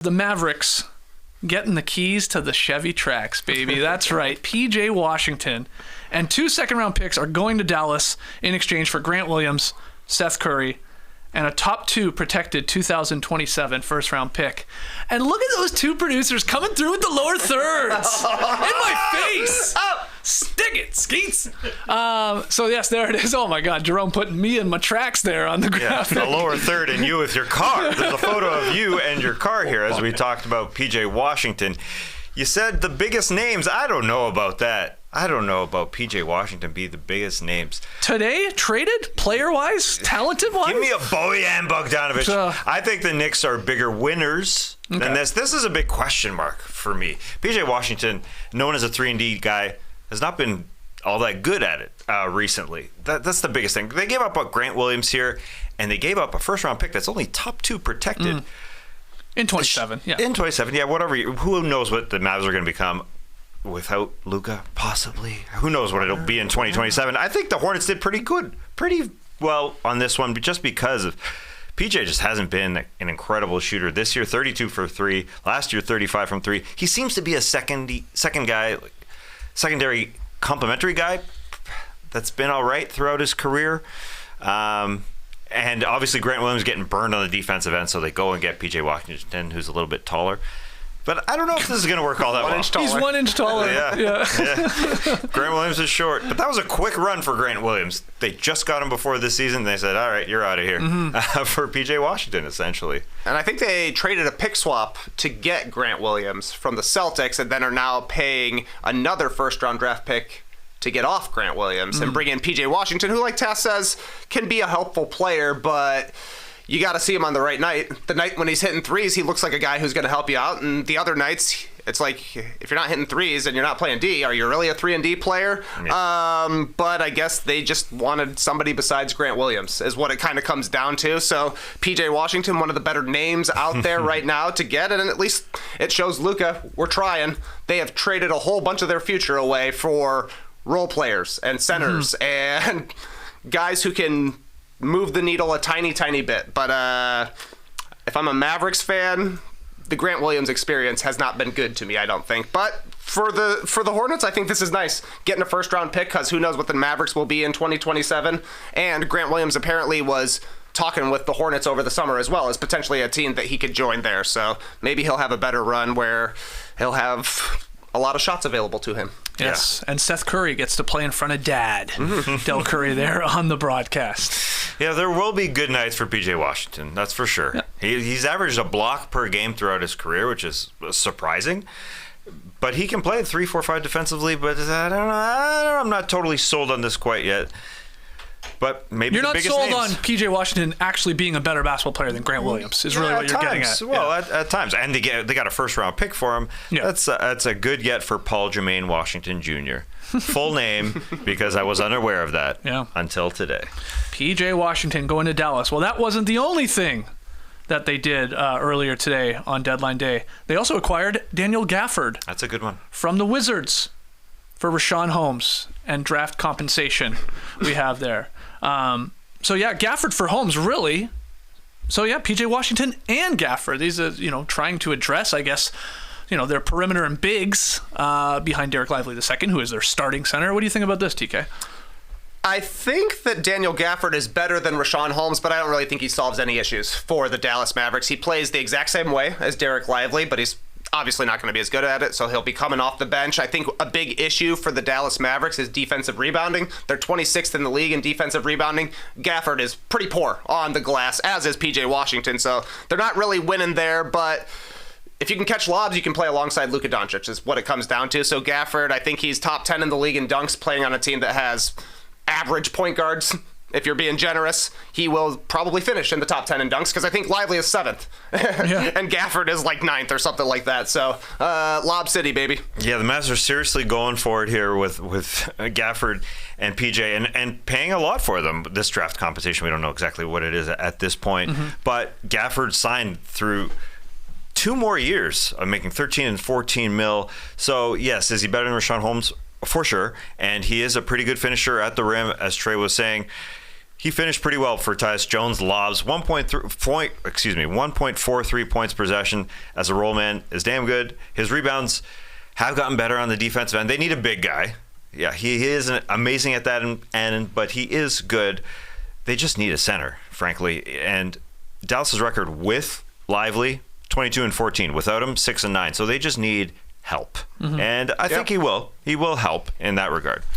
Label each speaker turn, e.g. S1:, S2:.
S1: The Mavericks getting the keys to the Chevy tracks, baby. That's right. P.J. Washington and 2 second-round picks are going to Dallas in exchange for Grant Williams, Seth Curry, and a top 2 protected 2027 first-round pick. And look at those 2 producers coming through with the lower thirds. In my face. Stick it, Skeets. So, yes, there it is. Oh, my God. Jerome putting me and my tracks there on the graphic.
S2: The lower third and you with your car. There's a photo of you and your car here as we talked about P.J. Washington. You said the biggest names. I don't know about that. I don't know about P.J. Washington be the biggest names.
S1: Today, traded, player-wise, talented-wise?
S2: Give me a Bojan Bogdanovic. I think the Knicks are bigger winners than this. This is a big question mark for me. P.J. Washington, known as a 3-and-D guy, has not been all that good at it recently. That's the biggest thing. They gave up Grant Williams here, and they gave up a first-round pick that's only top 2 protected.
S1: In 27, yeah.
S2: In 27, yeah, whatever. Who knows what the Mavs are going to become without Luka, possibly. Who knows what it'll be in 2027. I think the Hornets did pretty well on this one, just because of PJ just hasn't been an incredible shooter. This year, 32 for 3. Last year, 35 from 3. He seems to be a secondary complementary guy that's been all right throughout his career. And obviously Grant Williams getting burned on the defensive end, so they go and get P.J. Washington, who's a little bit taller. But I don't know if this is going to work all that well.
S1: He's 1 inch taller.
S2: Yeah. Grant Williams is short. But that was a quick run for Grant Williams. They just got him before this season. They said, all right, you're out of here. For P.J. Washington, essentially.
S3: And I think they traded a pick swap to get Grant Williams from the Celtics and then are now paying another first-round draft pick to get off Grant Williams and bring in P.J. Washington, who, like Tass says, can be a helpful player, but you got to see him on the right night. The night when he's hitting threes, he looks like a guy who's going to help you out, and the other nights, it's like, if you're not hitting threes and you're not playing D, are you really a 3-and-D player? Yeah. But I guess they just wanted somebody besides Grant Williams, is what it kind of comes down to. So P.J. Washington, one of the better names out there right now to get, and at least it shows Luka, we're trying. They have traded a whole bunch of their future away for role players and centers and guys who can move the needle a tiny bit. But if I'm a Mavericks fan, the Grant Williams experience has not been good to me, I don't think. But for the Hornets, I think this is nice, getting a first-round pick, because who knows what the Mavericks will be in 2027. And Grant Williams apparently was talking with the Hornets over the summer as well as potentially a team that he could join there. So maybe he'll have a better run where he'll have a lot of shots available to him.
S1: Yes, and Seth Curry gets to play in front of Dad. Del Curry there on the broadcast.
S2: Yeah, there will be good nights for P.J. Washington, that's for sure. Yeah. He's averaged a block per game throughout his career, which is surprising. But he can play 3, 4, 5 defensively, but I don't know. I'm not totally sold on this quite yet. But maybe
S1: you're
S2: the
S1: not
S2: biggest
S1: sold
S2: names.
S1: on P.J. Washington actually being a better basketball player than Grant Williams is really what you're getting at.
S2: Well, at times. And they got a first-round pick for him. Yeah. That's a good get for Paul Jermaine Washington Jr. Full name, because I was unaware of that until today.
S1: P.J. Washington going to Dallas. Well, that wasn't the only thing that they did earlier today on deadline day. They also acquired Daniel Gafford.
S2: That's a good one.
S1: From the Wizards for Rashawn Holmes and draft compensation we have there. So yeah, Gafford for Holmes, really. So yeah, P.J. Washington and Gafford. These are, trying to address, I guess, their perimeter and bigs behind Derek Lively II, who is their starting center. What do you think about this, TK?
S3: I think that Daniel Gafford is better than Rashawn Holmes, but I don't really think he solves any issues for the Dallas Mavericks. He plays the exact same way as Derek Lively, but he's obviously not going to be as good at it, so he'll be coming off the bench. I think a big issue for the Dallas Mavericks is defensive rebounding. They're 26th in the league in defensive rebounding. Gafford is pretty poor on the glass, as is P.J. Washington, so they're not really winning there, but if you can catch lobs, you can play alongside Luka Doncic, is what it comes down to. So Gafford, I think he's top 10 in the league in dunks, playing on a team that has average point guards. If you're being generous, he will probably finish in the top 10 in dunks, because I think Lively is 7th. And Gafford is like 9th or something like that. So, Lob City, baby.
S2: Yeah, the Mavs are seriously going for it here with Gafford and PJ and paying a lot for them. This draft compensation, we don't know exactly what it is at this point. But Gafford signed through 2 more years of making 13 and 14 mil. So, yes, is he better than Rashawn Holmes? For sure. And he is a pretty good finisher at the rim, as Trey was saying. He finished pretty well for Tyus Jones. Lobs 1.43 points per possession as a roll man is damn good. His rebounds have gotten better on the defensive end. They need a big guy. Yeah, he is amazing at that end, but he is good. They just need a center, frankly. And Dallas's record with Lively, 22-14. Without him, 6-9. So they just need help. And I think he will. He will help in that regard.